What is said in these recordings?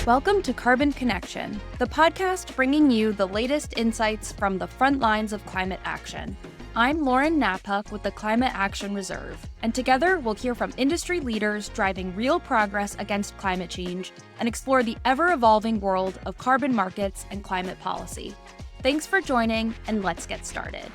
Welcome to Carbon Connection, the podcast bringing you the latest insights from the front lines of climate action. I'm Lauren Napuck with the Climate Action Reserve, and together we'll hear from industry leaders driving real progress against climate change and explore the ever-evolving world of carbon markets and climate policy. Thanks for joining, and let's get started.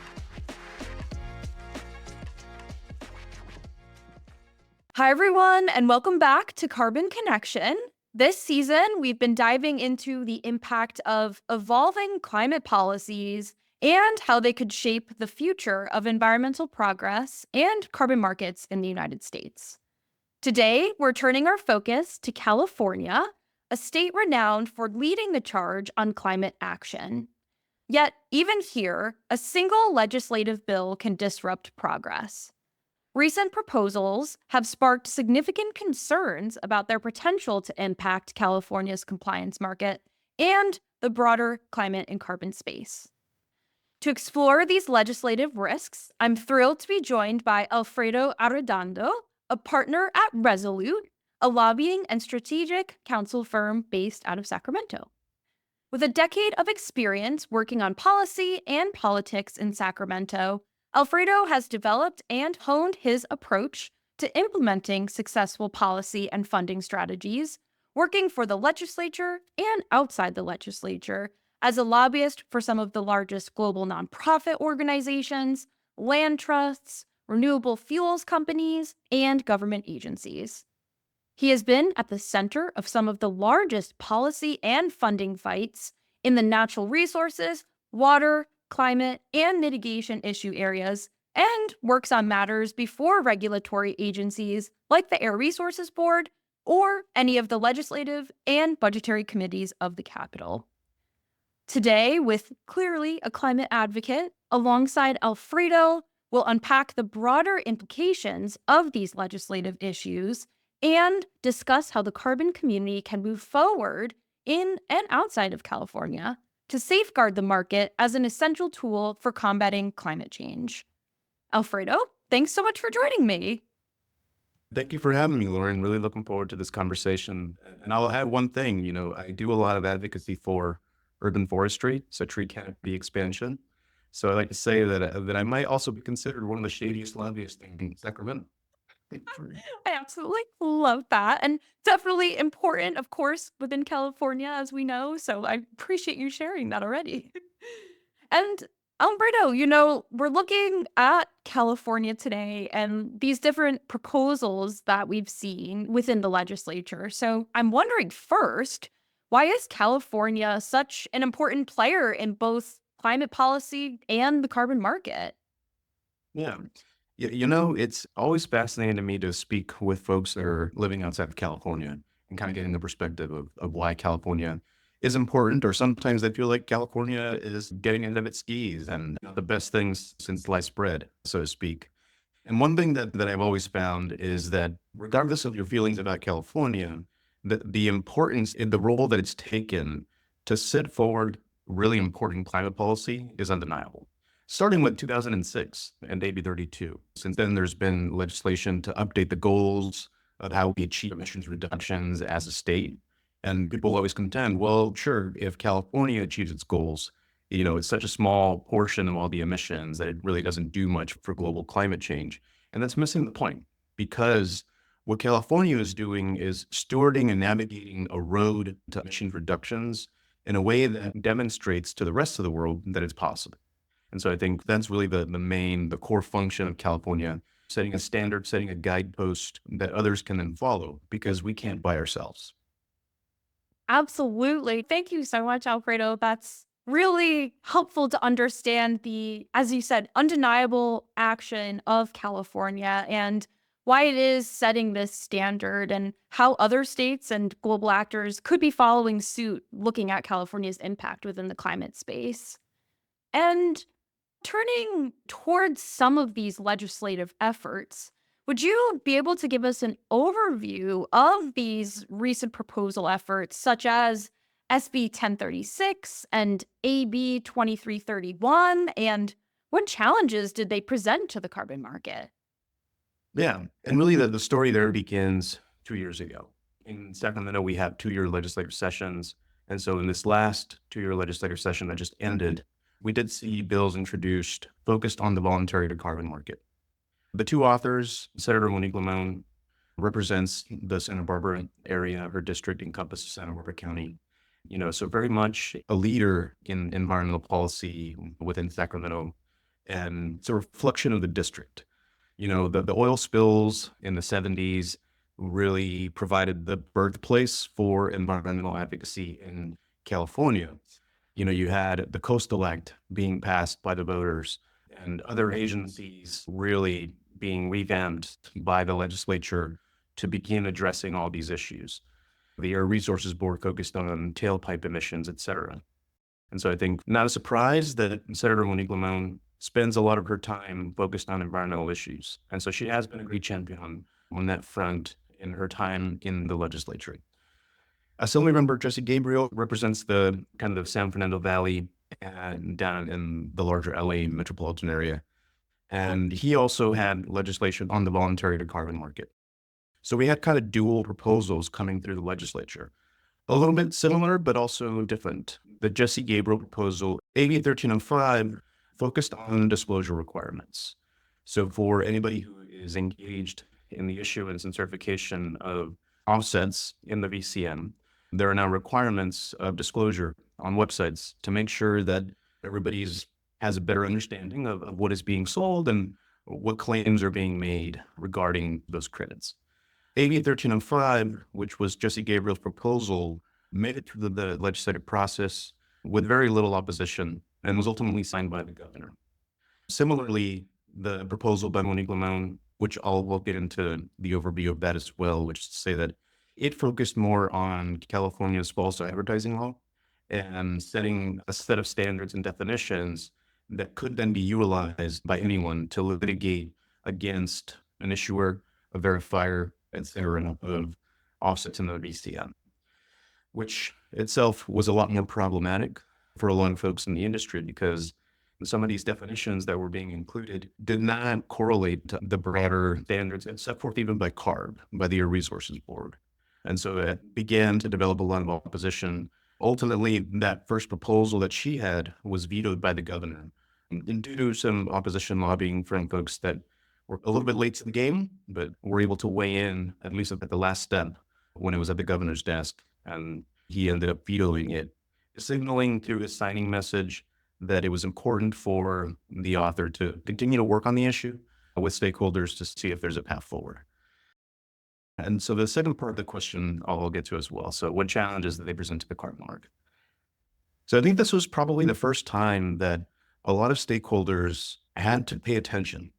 Hi, everyone, and welcome back to Carbon Connection. This season, we've been diving into the impact of evolving climate policies and how they could shape the future of environmental progress and carbon markets in the United States. Today, we're turning our focus to California, a state renowned for leading the charge on climate action. Yet, even here, a single legislative bill can disrupt progress. Recent proposals have sparked significant concerns about their potential to impact California's compliance market and the broader climate and carbon space. To explore these legislative risks, I'm thrilled to be joined by Alfredo Arredondo, a partner at RESOLUTE, a lobbying and strategic counsel firm based out of Sacramento. With a decade of experience working on policy and politics in Sacramento, Alfredo has developed and honed his approach to implementing successful policy and funding strategies, working for the legislature and outside the legislature as a lobbyist for some of the largest global nonprofit organizations, land trusts, renewable fuels companies, and government agencies. He has been at the center of some of the largest policy and funding fights in the natural resources, water, climate, and mitigation issue areas, and works on matters before regulatory agencies like the Air Resources Board or any of the legislative and budgetary committees of the Capitol. Today, with clearly a climate advocate, alongside Alfredo, we'll unpack the broader implications of these legislative issues and discuss how the carbon community can move forward in and outside of California to safeguard the market as an essential tool for combating climate change. Alfredo, thanks so much for joining me. Thank you for having me, Lauren. Really looking forward to this conversation. And I'll add one thing, I do a lot of advocacy for urban forestry, so tree canopy expansion. So I like to say that I might also be considered one of the shadiest lobbyists in Sacramento. I absolutely love that. And definitely important, of course, within California, as we know. So I appreciate you sharing that already. And Alfredo, we're looking at California today and these different proposals that we've seen within the legislature. So I'm wondering first, why is California such an important player in both climate policy and the carbon market? Yeah. It's always fascinating to me to speak with folks that are living outside of California and kind of getting the perspective of why California is important, or sometimes they feel like California is getting into its skis and the best things since sliced bread, so to speak. And one thing that I've always found is that regardless of your feelings about California, the importance in the role that it's taken to set forward really important climate policy is undeniable. Starting with 2006 and AB32. Since then, there's been legislation to update the goals of how we achieve emissions reductions as a state. And people always contend, well, sure, if California achieves its goals, it's such a small portion of all the emissions that it really doesn't do much for global climate change. And that's missing the point, because what California is doing is stewarding and navigating a road to emissions reductions in a way that demonstrates to the rest of the world that it's possible. And so I think that's really the core function of California, setting a standard, setting a guidepost that others can then follow, because we can't by ourselves. Absolutely. Thank you so much, Alfredo. That's really helpful to understand the, as you said, undeniable action of California and why it is setting this standard and how other states and global actors could be following suit, looking at California's impact within the climate space. And turning towards some of these legislative efforts, would you be able to give us an overview of these recent proposal efforts, such as SB1036 and AB2331, and what challenges did they present to the carbon market? Yeah. And really the story there begins 2 years ago. In Sacramento, we have 2-year legislative sessions. And so in this last 2-year legislative session that just ended, we did see bills introduced focused on the voluntary carbon market. The two authors, Senator Monique Limon, represents the Santa Barbara area. Her district encompasses Santa Barbara County. So very much a leader in environmental policy within Sacramento. And it's a reflection of the district. The oil spills in the 70s really provided the birthplace for environmental advocacy in California. You had the Coastal Act being passed by the voters and other agencies really being revamped by the legislature to begin addressing all these issues. The Air Resources Board focused on tailpipe emissions, et cetera. And so I think not a surprise that Senator Monique Limon spends a lot of her time focused on environmental issues. And so she has been a great champion on that front in her time in the legislature. Assembly Member Jesse Gabriel represents the kind of San Fernando Valley and down in the larger LA metropolitan area. And he also had legislation on the voluntary carbon market. So we had kind of dual proposals coming through the legislature. A little bit similar, but also different. The Jesse Gabriel proposal, AB1305, focused on disclosure requirements. So for anybody who is engaged in the issuance and certification of offsets in the VCM, there are now requirements of disclosure on websites to make sure that everybody has a better understanding of what is being sold and what claims are being made regarding those credits. AB 1305, which was Jesse Gabriel's proposal, made it through the legislative process with very little opposition and was ultimately signed by the governor. Similarly, the proposal by Monique Limon, which we'll get into the overview of that as well, which is to say that it focused more on California's false advertising law and setting a set of standards and definitions that could then be utilized by anyone to litigate against an issuer, a verifier, etc., of offsets in the VCM, which itself was a lot more problematic for a lot of folks in the industry because some of these definitions that were being included did not correlate to the broader standards set forth even by CARB, by the Air Resources Board. And so it began to develop a lot of opposition. Ultimately, that first proposal that she had was vetoed by the governor due to some opposition lobbying from folks that were a little bit late to the game, but were able to weigh in, at least at the last step, when it was at the governor's desk. And he ended up vetoing it, signaling through his signing message that it was important for the author to continue to work on the issue with stakeholders to see if there's a path forward. And so the second part of the question I'll get to as well. So what challenges did they present to the carbon market? So I think this was probably the first time that a lot of stakeholders had to pay attention.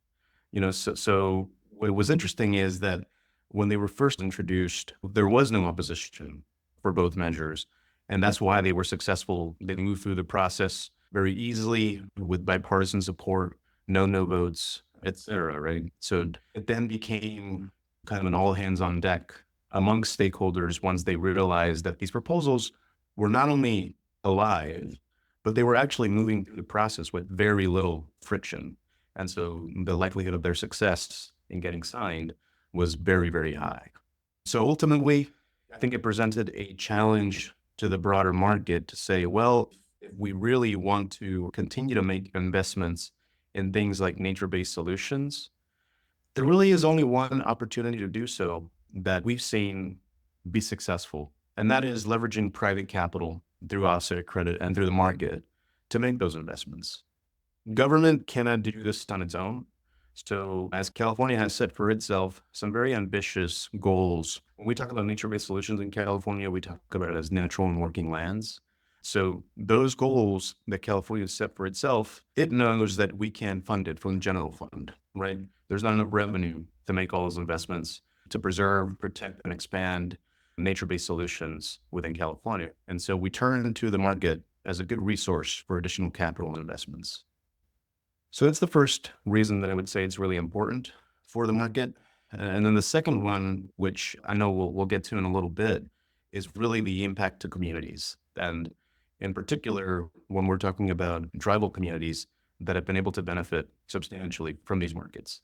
So what was interesting is that when they were first introduced, there was no opposition for both measures. And that's why they were successful. They moved through the process very easily with bipartisan support, no votes, et cetera, right? So it then became kind of an all hands on deck amongst stakeholders once they realized that these proposals were not only alive, but they were actually moving through the process with very little friction. And so the likelihood of their success in getting signed was very, very high. So ultimately, I think it presented a challenge to the broader market to say, well, if we really want to continue to make investments in things like nature-based solutions, there really is only one opportunity to do so that we've seen be successful, and that is leveraging private capital through offset credit and through the market to make those investments. Government cannot do this on its own. So as California has set for itself some very ambitious goals, when we talk about nature-based solutions in California, we talk about it as natural and working lands. So those goals that California has set for itself, it knows that we can fund it from the general fund, right? There's not enough revenue to make all those investments to preserve, protect, and expand nature-based solutions within California. And so we turn to the market as a good resource for additional capital and investments. So that's the first reason that I would say it's really important for the market. And then the second one, which I know we'll get to in a little bit, is really the impact to communities. And in particular, when we're talking about tribal communities that have been able to benefit substantially from these markets.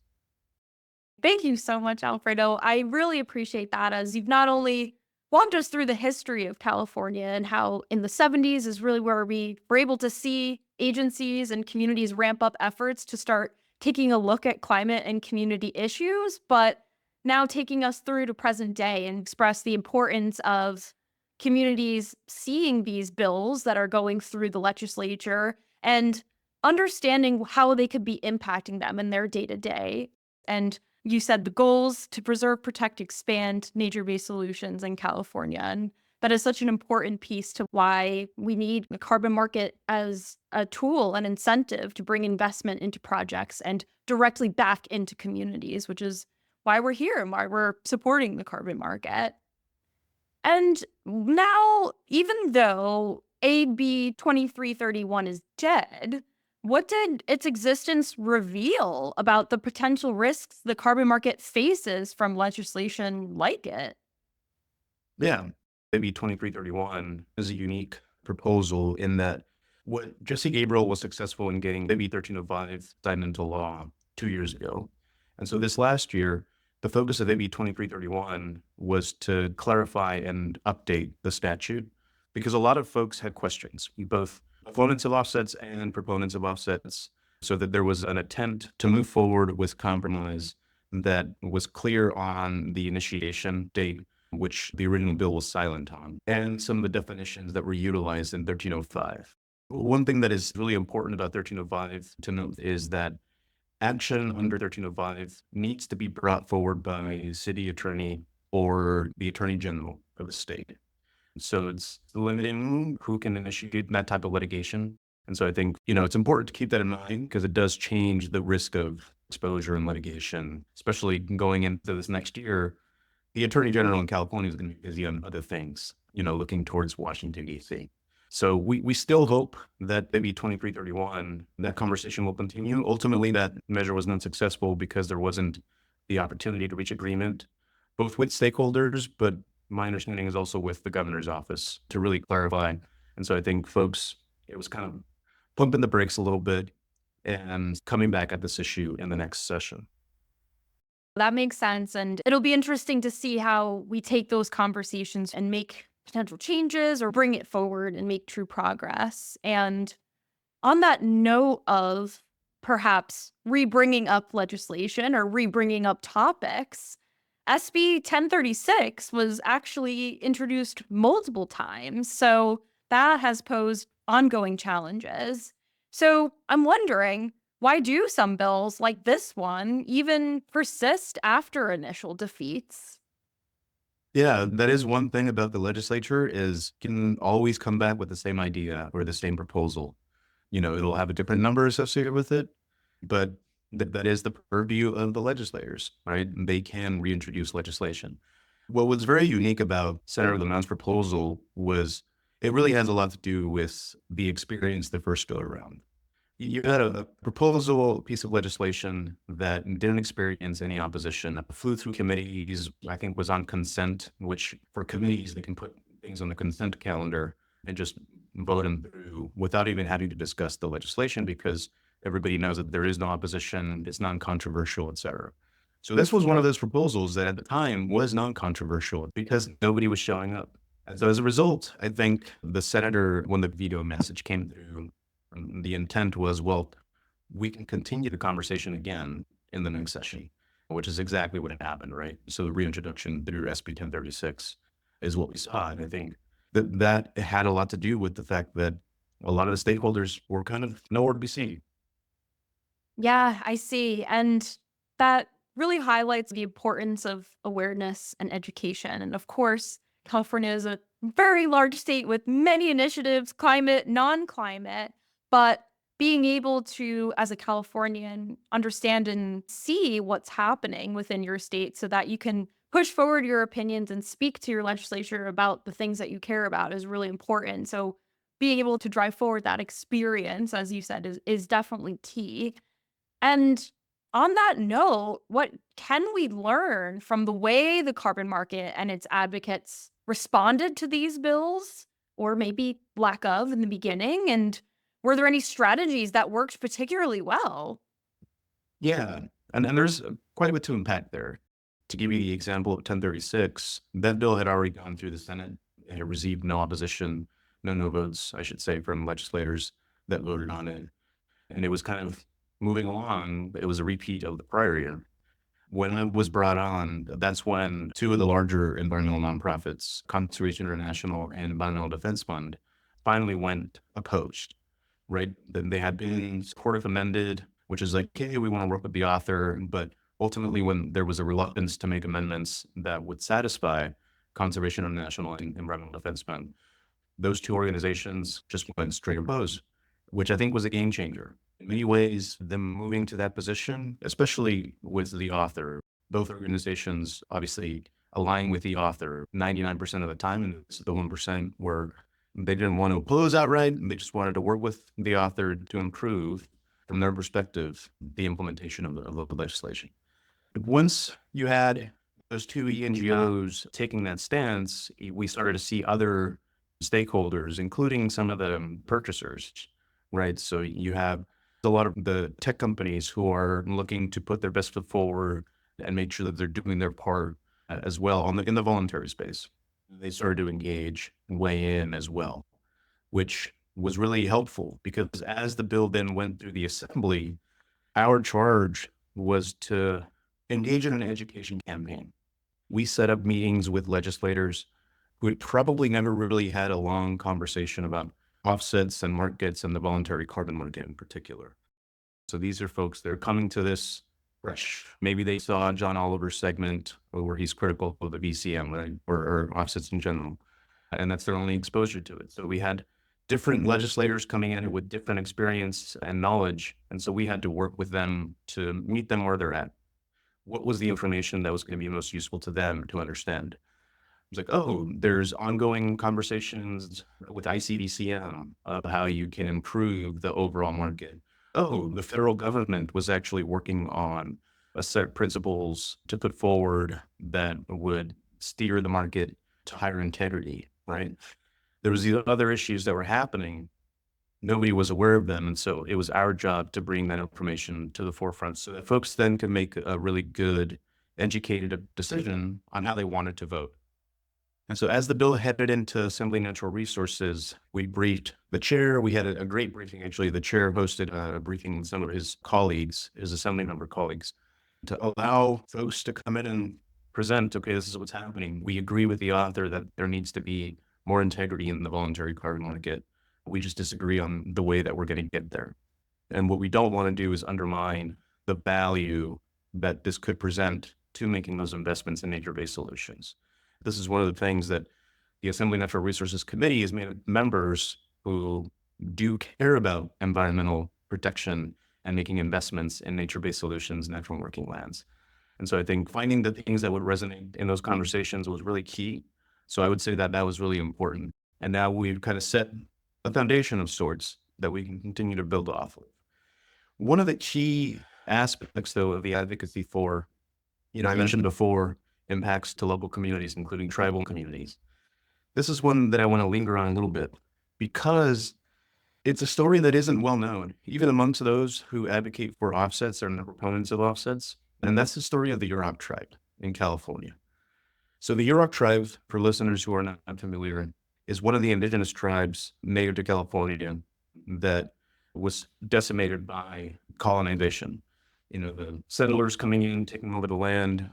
Thank you so much, Alfredo. I really appreciate that, as you've not only walked us through the history of California and how in the 70s is really where we were able to see agencies and communities ramp up efforts to start taking a look at climate and community issues, but now taking us through to present day and express the importance of communities seeing these bills that are going through the legislature and understanding how they could be impacting them in their day to day. And you said the goals to preserve, protect, expand nature-based solutions in California. And that is such an important piece to why we need the carbon market as a tool, an incentive to bring investment into projects and directly back into communities, which is why we're here and why we're supporting the carbon market. And now, even though AB 2331 is dead, what did its existence reveal about the potential risks the carbon market faces from legislation like it? Yeah. AB 2331 is a unique proposal in that what Jesse Gabriel was successful in getting AB 1305 signed into law 2 years ago. And so this last year, the focus of AB 2331 was to clarify and update the statute because a lot of folks had questions, both opponents of offsets and proponents of offsets, so that there was an attempt to move forward with compromise that was clear on the initiation date, which the original bill was silent on, and some of the definitions that were utilized in 1305. One thing that is really important about 1305 to note is that action under 1305 needs to be brought forward by a city attorney or the attorney general of the state. So it's limiting who can initiate that type of litigation. And so I think, it's important to keep that in mind because it does change the risk of exposure and litigation, especially going into this next year. The attorney general in California is going to be busy on other things, looking towards Washington, D.C. So we still hope that maybe 2331, that conversation will continue. Ultimately, that measure was not successful because there wasn't the opportunity to reach agreement, both with stakeholders, but my understanding is also with the governor's office to really clarify. And so I think folks, it was kind of pumping the brakes a little bit and coming back at this issue in the next session. That makes sense. And it'll be interesting to see how we take those conversations and make potential changes or bring it forward and make true progress. And on that note of perhaps re-bringing up legislation or re-bringing up topics, SB 1036 was actually introduced multiple times. So that has posed ongoing challenges. So I'm wondering, why do some bills like this one even persist after initial defeats? Yeah, that is one thing about the legislature is can always come back with the same idea or the same proposal. It'll have a different number associated with it, but that is the purview of the legislators, right? They can reintroduce legislation. What was very unique about Senator Lamont's proposal was it really has a lot to do with the experience the first go around. You had a proposal piece of legislation that didn't experience any opposition, flew through committees, I think was on consent, which for committees, they can put things on the consent calendar and just vote them through without even having to discuss the legislation because everybody knows that there is no opposition, it's non-controversial, et cetera. So this was one of those proposals that at the time was non-controversial because nobody was showing up. And so as a result, I think the senator, when the veto message came through, the intent was, well, we can continue the conversation again in the next session, which is exactly what had happened, right? So the reintroduction through SB 1036 is what we saw. And I think that had a lot to do with the fact that a lot of the stakeholders were kind of nowhere to be seen. Yeah, I see. And that really highlights the importance of awareness and education. And of course, California is a very large state with many initiatives, climate, non climate, but being able to, as a Californian, understand and see what's happening within your state so that you can push forward your opinions and speak to your legislature about the things that you care about is really important. So being able to drive forward that experience, as you said, is definitely key. And on that note, what can we learn from the way the carbon market and its advocates responded to these bills, or maybe lack of in the beginning? And were there any strategies that worked particularly well? Yeah. And there's quite a bit to unpack there. To give you the example of 1036, that bill had already gone through the Senate. It had received no opposition, no votes, I should say, from legislators that voted on it. And it was kind of moving along. It was a repeat of the prior year. When it was brought on, that's when two of the larger environmental nonprofits, Conservation International and Environmental Defense Fund, finally went opposed, right? Then they had been supportive amended, which is like, okay, we want to work with the author. But ultimately, when there was a reluctance to make amendments that would satisfy Conservation International and Environmental Defense Fund, those two organizations just went straight opposed, which I think was a game changer. In many ways, them moving to that position, especially with the author, both organizations obviously align with the author 99% of the time, and it's the 1% where they didn't want to oppose outright. They just wanted to work with the author to improve, from their perspective, the implementation of the legislation. Once you had those two NGOs taking that stance, we started to see other stakeholders, including some of the purchasers, right? So you have a lot of the tech companies who are looking to put their best foot forward and make sure that they're doing their part as well in the voluntary space. They started to engage and weigh in as well, which was really helpful because as the bill then went through the assembly, our charge was to engage in an education campaign. We set up meetings with legislators who had probably never really had a long conversation about offsets and markets and the voluntary carbon market in particular. So these are folks that are coming to this fresh. Maybe they saw John Oliver's segment where he's critical of the VCM, right? or offsets in general, and that's their only exposure to it. So we had different legislators coming in with different experience and knowledge, and so we had to work with them to meet them where they're at. What was the information that was going to be most useful to them to understand? It's like, oh, there's ongoing conversations with ICDCM of how you can improve the overall market. Oh, the federal government was actually working on a set of principles to put forward that would steer the market to higher integrity, right? There was the other issues that were happening. Nobody was aware of them. And so it was our job to bring that information to the forefront so that folks then could make a really good, educated decision on how they wanted to vote. And so as the bill headed into Assembly Natural Resources, we briefed the chair. We had a great briefing, actually. The chair hosted a briefing with some of his colleagues, his Assembly member colleagues, to allow folks to come in and present, okay, this is what's happening. We agree with the author that there needs to be more integrity in the voluntary carbon market. We just disagree on the way that we're going to get there. And what we don't want to do is undermine the value that this could present to making those investments in nature-based solutions. This is one of the things that the Assembly Natural Resources Committee has made members who do care about environmental protection and making investments in nature-based solutions, natural working lands. And so I think finding the things that would resonate in those conversations was really key. So I would say that that was really important. And now we've kind of set a foundation of sorts that we can continue to build off of. One of the key aspects, though, of the advocacy for, I mentioned before, impacts to local communities, including tribal communities. This is one that I want to linger on a little bit because it's a story that isn't well known, even amongst those who advocate for offsets or the proponents of offsets. And that's the story of the Yurok tribe in California. So the Yurok tribe, for listeners who are not familiar, is one of the indigenous tribes native to California that was decimated by colonization. The settlers coming in, taking over the land,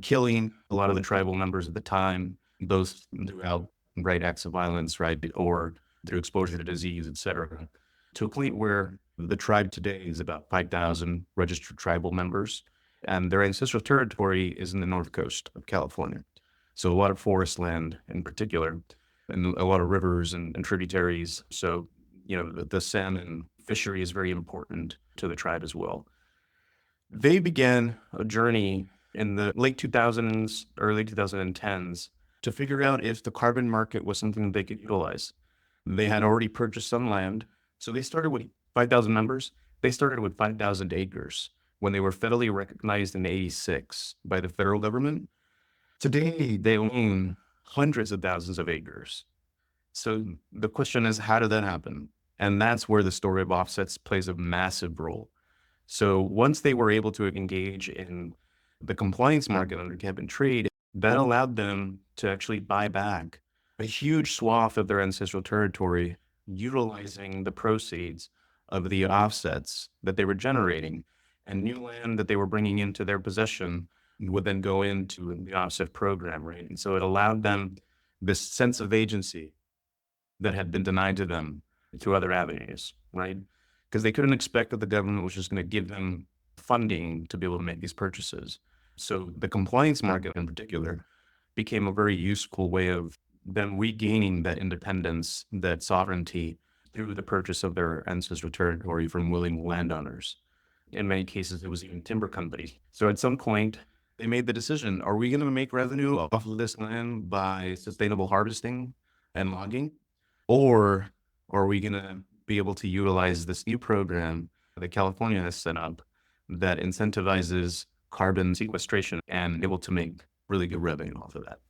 killing a lot of the tribal members at the time, both throughout right acts of violence, right, or through exposure to disease, et cetera, to a point where the tribe today is about 5,000 registered tribal members, and their ancestral territory is in the north coast of California. So a lot of forest land in particular, and a lot of rivers and tributaries. So, the salmon fishery is very important to the tribe as well. They began a journey in the late 2000s, early 2010s, to figure out if the carbon market was something that they could utilize. They had already purchased some land. So they started with 5,000 members. They started with 5,000 acres when they were federally recognized in 86 by the federal government. Today, they own hundreds of thousands of acres. So the question is, how did that happen? And that's where the story of offsets plays a massive role. So once they were able to engage in the compliance market under cap and trade, that allowed them to actually buy back a huge swath of their ancestral territory, utilizing the proceeds of the offsets that they were generating, and new land that they were bringing into their possession would then go into the offset program, right? And so it allowed them this sense of agency that had been denied to them through other avenues, right? Because they couldn't expect that the government was just going to give them funding to be able to make these purchases. So the compliance market in particular became a very useful way of them regaining that independence, that sovereignty through the purchase of their ancestral territory from willing landowners. In many cases, it was even timber companies. So at some point, they made the decision, are we going to make revenue off of this land by sustainable harvesting and logging? Or are we going to be able to utilize this new program that California has set up that incentivizes carbon sequestration and able to make really good revenue off of that?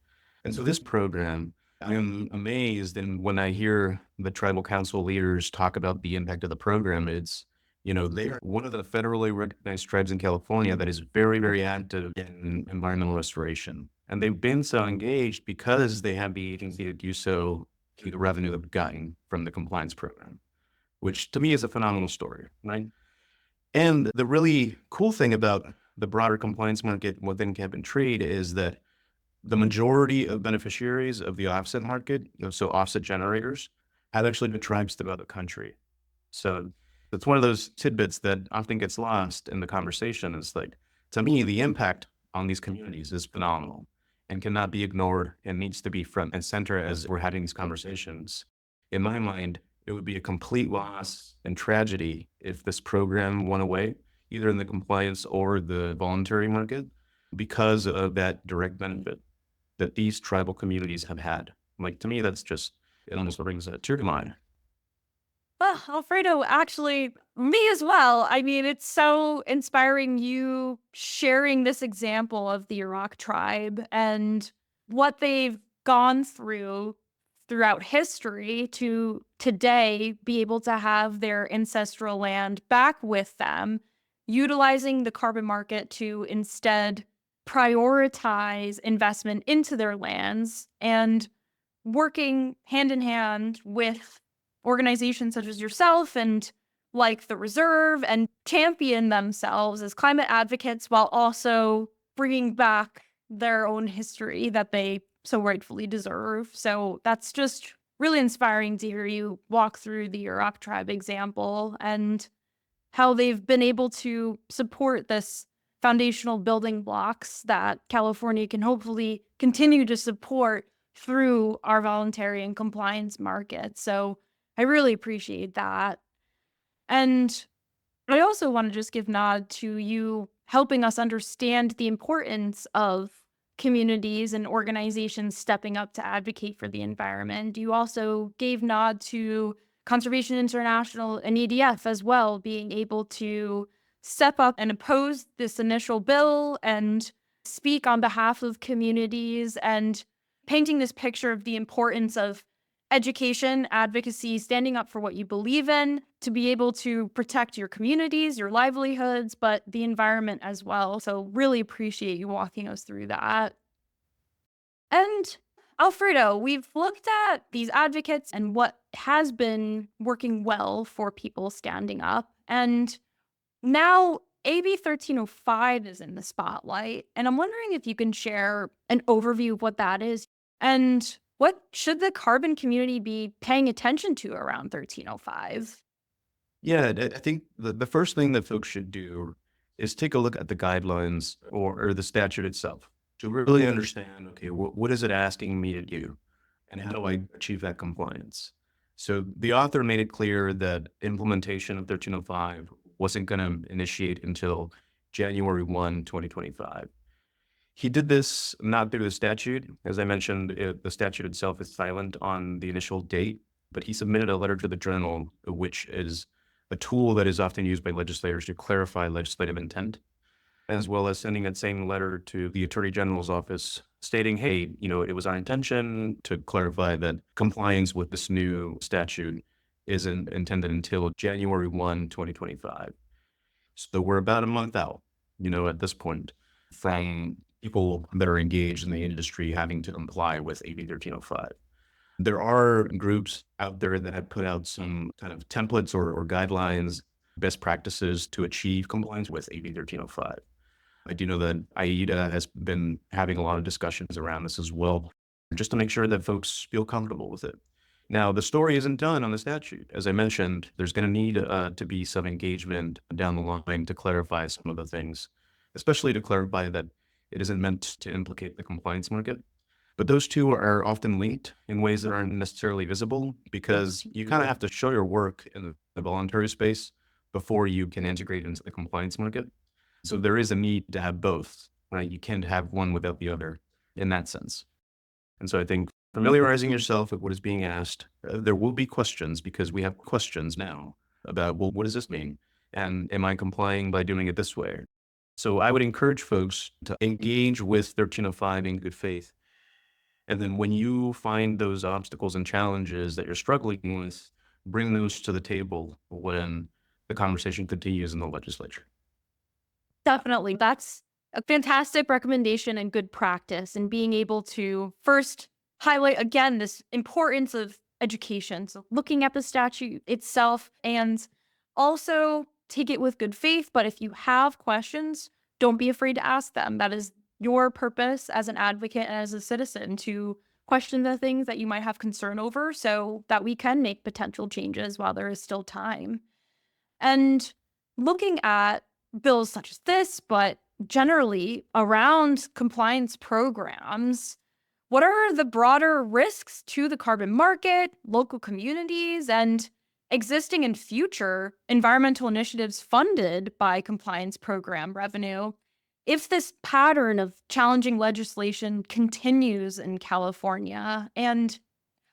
And so this program, I am amazed. And when I hear the tribal council leaders talk about the impact of the program, it's, they're one of the federally recognized tribes in California that is very, very active in environmental restoration. And they've been so engaged because they have the agency to do so through the revenue they've gotten from the compliance program, which to me is a phenomenal story, right? And the really cool thing about the broader compliance market within cap and trade is that the majority of beneficiaries of the offset market, so offset generators, have actually been tribes throughout the country. So it's one of those tidbits that often gets lost in the conversation. It's like, to me, the impact on these communities is phenomenal and cannot be ignored and needs to be front and center as we're having these conversations. In my mind, it would be a complete loss and tragedy if this program went away, either in the compliance or the voluntary market, because of that direct benefit that these tribal communities have had. Like, to me, that's just, it almost brings a tear to mind. Well, Alfredo, actually, me as well. I mean, it's so inspiring you sharing this example of the Iraq tribe and what they've gone through throughout history to today be able to have their ancestral land back with them, utilizing the carbon market to instead prioritize investment into their lands and working hand in hand with organizations such as yourself and like the Reserve and champion themselves as climate advocates while also bringing back their own history that they so rightfully deserve. So that's just really inspiring to hear you walk through the Iraq tribe example and how they've been able to support this foundational building blocks that California can hopefully continue to support through our voluntary and compliance market. So I really appreciate that. And I also want to just give nod to you helping us understand the importance of communities and organizations stepping up to advocate for the environment. You also gave nod to Conservation International and EDF as well, being able to step up and oppose this initial bill and speak on behalf of communities and painting this picture of the importance of education, advocacy, standing up for what you believe in to be able to protect your communities, your livelihoods, but the environment as well. So really appreciate you walking us through that. And Alfredo, we've looked at these advocates and what has been working well for people standing up. And now AB 1305 is in the spotlight. And I'm wondering if you can share an overview of what that is and what should the carbon community be paying attention to around 1305? Yeah, I think the first thing that folks should do is take a look at the guidelines or the statute itself to really understand, okay, what is it asking me to do? And how do I achieve that compliance? So the author made it clear that implementation of 1305 wasn't going to initiate until January 1, 2025. He did this not through the statute. As I mentioned, the statute itself is silent on the initial date, but he submitted a letter to the journal, which is a tool that is often used by legislators to clarify legislative intent, as well as sending that same letter to the Attorney General's office stating, hey, it was our intention to clarify that compliance with this new statute isn't intended until January 1, 2025. So we're about a month out, at this point. from people that are engaged in the industry having to comply with AB 1305. There are groups out there that have put out some kind of templates or guidelines, best practices to achieve compliance with AB 1305. I do know that AIDA has been having a lot of discussions around this as well, just to make sure that folks feel comfortable with it. Now, the story isn't done on the statute. As I mentioned, there's going to need to be some engagement down the line to clarify some of the things, especially to clarify that it isn't meant to implicate the compliance market. But those two are often linked in ways that aren't necessarily visible because you kind of have to show your work in the voluntary space before you can integrate into the compliance market. So there is a need to have both, right? You can't have one without the other in that sense. And so I think familiarizing yourself with what is being asked, there will be questions because we have questions now about, well, what does this mean? And am I complying by doing it this way? So I would encourage folks to engage with 1305 in good faith. And then when you find those obstacles and challenges that you're struggling with, bring those to the table when the conversation continues in the legislature. Definitely. That's a fantastic recommendation and good practice, and being able to first highlight again this importance of education. So looking at the statute itself and also take it with good faith. But if you have questions, don't be afraid to ask them. That is your purpose as an advocate and as a citizen, to question the things that you might have concern over so that we can make potential changes while there is still time. And looking at bills such as this, but generally around compliance programs, what are the broader risks to the carbon market, local communities, and existing and future environmental initiatives funded by compliance program revenue if this pattern of challenging legislation continues in California? And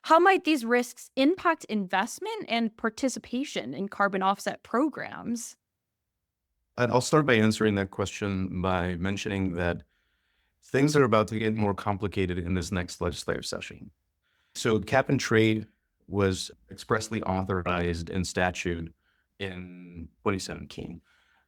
how might these risks impact investment and participation in carbon offset programs? And I'll start by answering that question by mentioning that things are about to get more complicated in this next legislative session. So cap and trade was expressly authorized in statute in 2017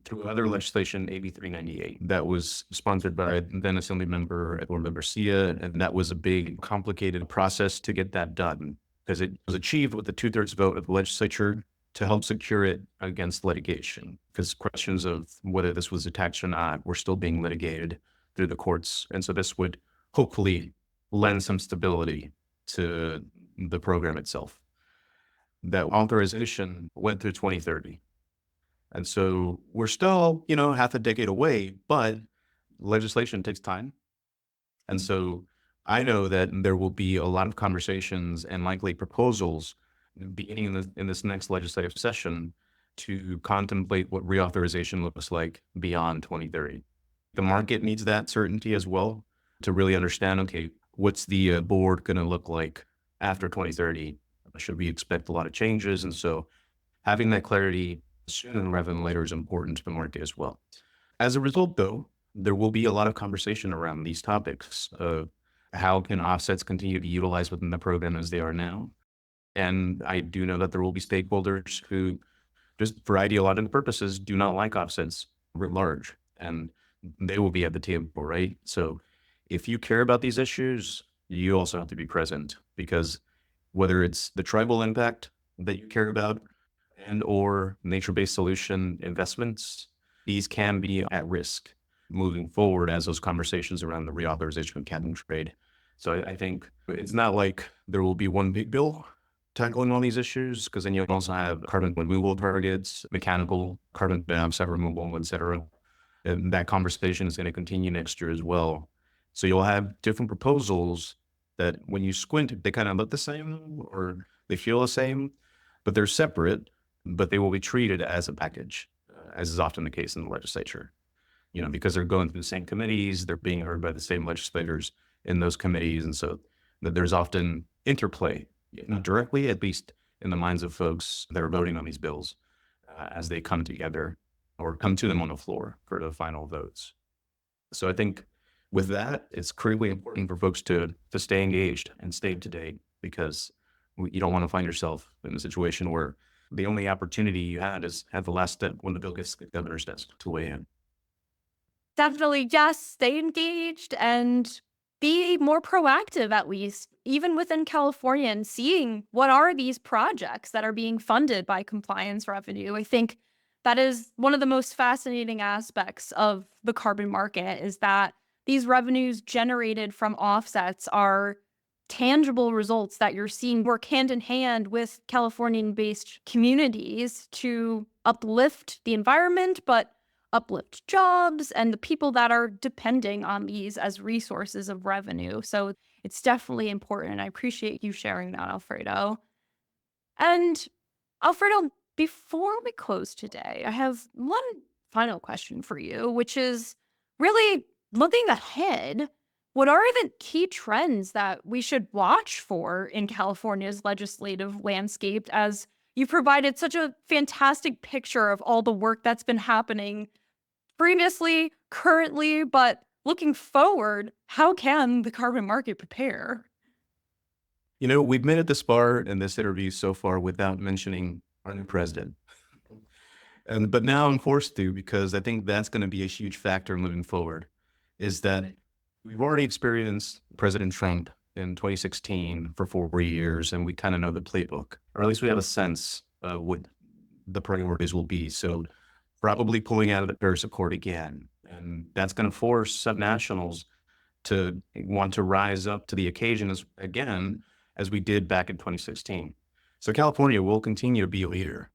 through other legislation, AB 398, that was sponsored by then Assemblymember Edward Garcia. And that was a big, complicated process to get that done because it was achieved with the 2/3 vote of the legislature to help secure it against litigation, because questions of whether this was a tax or not were still being litigated through the courts. And so this would hopefully lend some stability to the program itself. That authorization went through 2030. And so we're still, half a decade away, but legislation takes time. And so I know that there will be a lot of conversations and likely proposals beginning in this next legislative session to contemplate what reauthorization looks like beyond 2030. The market needs that certainty as well to really understand, okay, what's the board going to look like after 2030? Should we expect a lot of changes? And so having that clarity sooner rather than later is important to the market as well. As a result, though, there will be a lot of conversation around these topics of how can offsets continue to be utilized within the program as they are now. And I do know that there will be stakeholders who, just for ideological purposes, do not like offsets writ large, and they will be at the table, right? So if you care about these issues, you also have to be present, because whether it's the tribal impact that you care about and or nature-based solution investments, these can be at risk moving forward as those conversations around the reauthorization of cap and trade. So I think it's not like there will be one big bill tackling all these issues, because then you also have carbon removal targets, mechanical carbon dioxide removal, et cetera. And that conversation is going to continue next year as well. So you'll have different proposals that when you squint, they kind of look the same or they feel the same, but they're separate, but they will be treated as a package, as is often the case in the legislature, because they're going through the same committees, they're being heard by the same legislators in those committees. And so that there's often interplay, not directly, at least in the minds of folks that are voting on these bills as they come together or come to them on the floor for the final votes. So I think with that, it's critically important for folks to stay engaged and stay up to date, because you don't want to find yourself in a situation where the only opportunity you had is have the last step when the bill gets to the governor's desk to weigh in. Definitely, yes, stay engaged and be more proactive, at least, even within California, and seeing what are these projects that are being funded by compliance revenue. I think that is one of the most fascinating aspects of the carbon market is that these revenues generated from offsets are tangible results that you're seeing work hand in hand with Californian based communities to uplift the environment, but uplift jobs and the people that are depending on these as resources of revenue. So it's definitely important. I appreciate you sharing that, Alfredo. And Alfredo, before we close today, I have one final question for you, which is really looking ahead. What are the key trends that we should watch for in California's legislative landscape as you provided such a fantastic picture of all the work that's been happening previously, currently, but looking forward, how can the carbon market prepare? We've made it this far in this interview so far without mentioning our new president. But now I'm forced to because I think that's going to be a huge factor moving forward. Is that we've already experienced President Trump in 2016 for 4 years, and we kind of know the playbook, or at least we have a sense of what the priorities will be. So probably pulling out of the Paris Accord again, and that's going to force subnationals to want to rise up to the occasion again, as we did back in 2016. So California will continue to be a leader,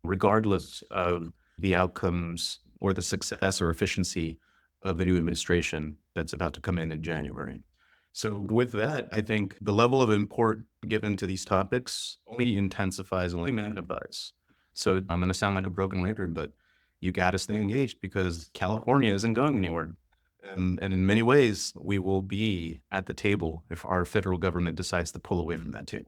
regardless of the outcomes or the success or efficiency of the new administration that's about to come in January. So with that, I think the level of import given to these topics only intensifies, only magnifies. So I'm going to sound like a broken record, but you got to stay engaged because California isn't going anywhere. And in many ways, we will be at the table if our federal government decides to pull away from that too.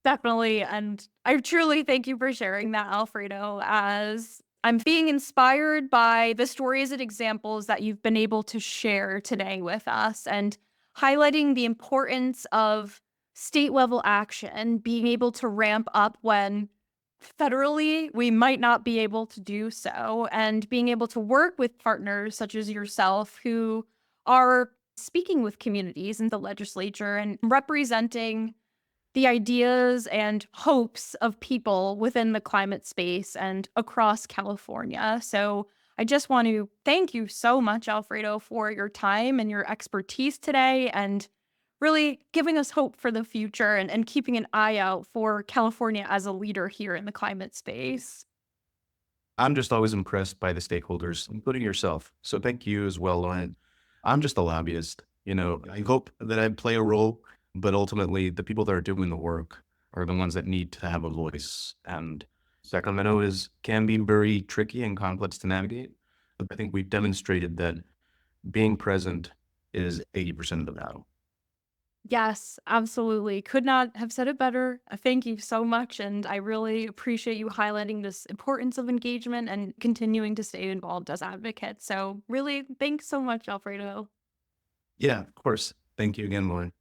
Definitely. And I truly thank you for sharing that, Alfredo, as I'm being inspired by the stories and examples that you've been able to share today with us and highlighting the importance of state level action, being able to ramp up when federally we might not be able to do so, and being able to work with partners such as yourself who are speaking with communities in the legislature and representing the ideas and hopes of people within the climate space and across California. So I just want to thank you so much, Alfredo, for your time and your expertise today and really giving us hope for the future and keeping an eye out for California as a leader here in the climate space. I'm just always impressed by the stakeholders, including yourself. So thank you as well, Lauren. I'm just a lobbyist. I hope that I play a role, but ultimately the people that are doing the work are the ones that need to have a voice. And Sacramento can be very tricky and complex to navigate. But I think we've demonstrated that being present is 80% of the battle. Yes, absolutely. Could not have said it better. Thank you so much. And I really appreciate you highlighting this importance of engagement and continuing to stay involved as advocates. So, really, thanks so much, Alfredo. Yeah, of course. Thank you again, Lauren.